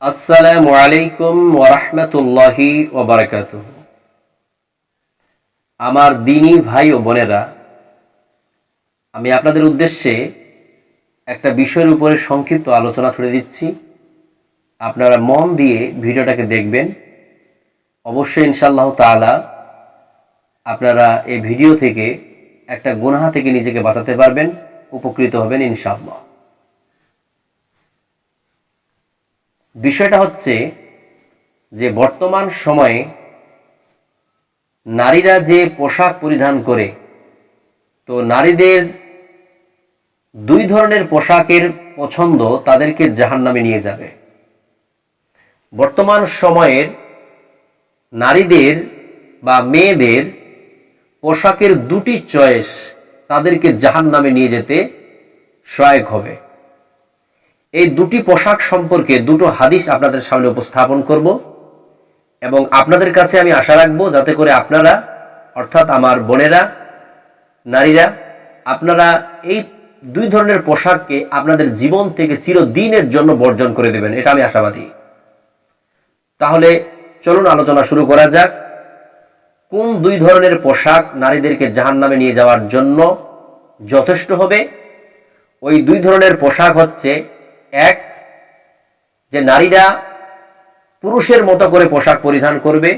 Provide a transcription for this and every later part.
আসসালামু আলাইকুম ওয়া রাহমাতুল্লাহি ওয়া বারাকাতুহু। আমার দ্বীনী ভাই ও বোনেরা, আমি আপনাদের উদ্দেশ্যে একটা বিষয়ের উপরে সংক্ষিপ্ত আলোচনা ছড়ে দিচ্ছি। আপনারা মন দিয়ে ভিডিওটাকে দেখবেন। অবশ্যই ইনশাআল্লাহ তাআলা আপনারা এই ভিডিও থেকে একটা গুনাহ থেকে নিজেকে বাঁচাতে পারবেন, উপকৃত হবেন ইনশাআল্লাহ। বিষয়টা হচ্ছে যে বর্তমান সময়ে নারীরা যে পোশাক পরিধান করে, তো নারীদের দুই ধরনের পোশাকের পছন্দ তাদেরকে জাহান্নামে নিয়ে যাবে। বর্তমান সময়ের নারীদের বা মেয়েদের পোশাকের দুটি চয়েস তাদেরকে জাহান্নামে নিয়ে যেতে সহায়ক হবে। এই দুটি পোশাক সম্পর্কে দুটো হাদিস আপনাদের সামনে উপস্থাপন করব এবং আপনাদের কাছে আমি আশা রাখবো যাতে করে আপনারা, অর্থাৎ আমার বোনেরা, নারীরা, আপনারা এই দুই ধরনের পোশাককে আপনাদের জীবন থেকে চিরদিনের জন্য বর্জন করে দেবেন, এটা আমি আশাবাদী। তাহলে চলুন আলোচনা শুরু করা যাক। কোন দুই ধরনের পোশাক নারীদেরকে জাহান্নামে নিয়ে যাওয়ার জন্য যথেষ্ট হবে? ওই দুই ধরনের পোশাক হচ্ছে, এক, যে নারীরা পুরুষের মতো করে পোশাক পরিধান করবে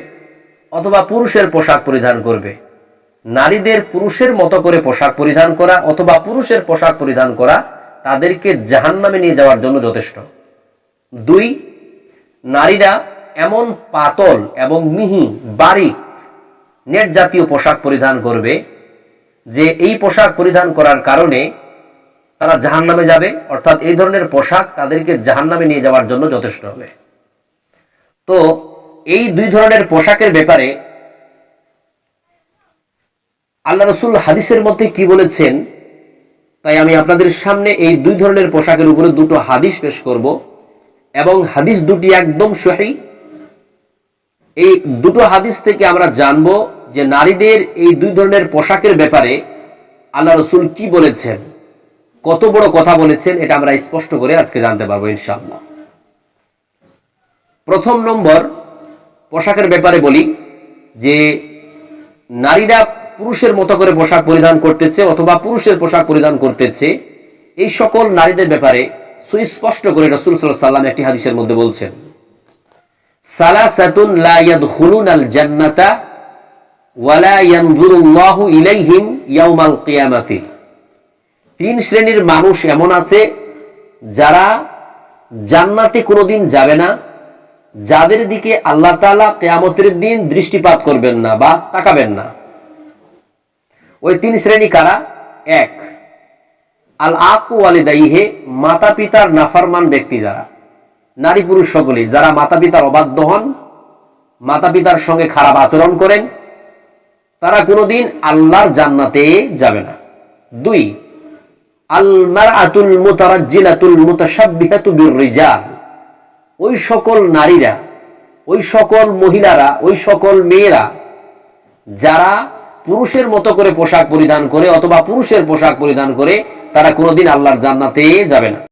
অথবা পুরুষের পোশাক পরিধান করবে। নারীদের পুরুষের মতো করে পোশাক পরিধান করা অথবা পুরুষের পোশাক পরিধান করা তাদেরকে জাহান্নামে নিয়ে যাওয়ার জন্য যথেষ্ট। দুই, নারীরা এমন পাতল এবং মিহি বারিক নেট জাতীয় পোশাক পরিধান করবে যে এই পোশাক পরিধান করার কারণে তারা জাহান্নামে যাবে, অর্থাৎ এই ধরনের পোশাক তাদেরকে জাহান্নামে নিয়ে যাওয়ার জন্য যথেষ্ট হবে। তো এই দুই ধরনের পোশাকের ব্যাপারে আল্লাহ রাসূল হাদিসের মধ্যে কি বলেছেন, তাই আমি আপনাদের সামনে এই দুই ধরনের পোশাকের উপরে দুটো হাদিস পেশ করব এবং হাদিস দুটি একদম সহিহ। এই দুটো হাদিস থেকে আমরা জানব যে নারীদের এই দুই ধরনের পোশাকের ব্যাপারে আল্লাহ রাসূল কি বলেছেন, কত বড় কথা বলেছেন, এটা আমরা স্পষ্ট করে আজকে জানতে পারবো ইনশাআল্লাহ। প্রথম নম্বর পোশাকের ব্যাপারে বলি যে নারীরা পুরুষের মতো করে পোশাক পরিধান করতেছে অথবা পুরুষের পোশাক পরিধান করতেছে, এই সকল নারীদের ব্যাপারে সুস্পষ্ট করে রাসূল সাল্লাল্লাহু আলাইহি ওয়াসাল্লাম একটি হাদিসের মধ্যে বলছেন, সালাসাতুন লা ইয়াদখুলুনাল জান্নাতা ওয়া লা ইয়ানজুরুল্লাহু ইলাইহিম ইয়াউমাল কিয়ামাতি। তিন শ্রেণীর মানুষ এমন আছে যারা জান্নাতে কোনোদিন যাবে না, যাদের দিকে আল্লাহ তাআলা কিয়ামতের দিন দৃষ্টিপাত করবেন না বা তাকাবেন না। ওই তিন শ্রেণী কারা? এক, আল আকু ওয়ালিদাইহে, মাতা পিতার নাফরমান ব্যক্তি যারা, নারী পুরুষ সকলেই যারা মাতা পিতার অবাধ্য হন, মাতা পিতার সঙ্গে খারাপ আচরণ করেন, তারা কোনোদিন আল্লাহর জান্নাতে যাবে না। দুই, আল মারআতুল মুতারাজ্জিলাতুল মুতাশাব্বিহাতু বির-রিজাল, ওই সকল নারীরা, ওই সকল মহিলারা, ওই সকল মেয়েরা যারা পুরুষের মতো করে পোশাক পরিধান করে অথবা পুরুষের পোশাক পরিধান করে, তারা কোনোদিন আল্লাহর জান্নাতে যাবে না।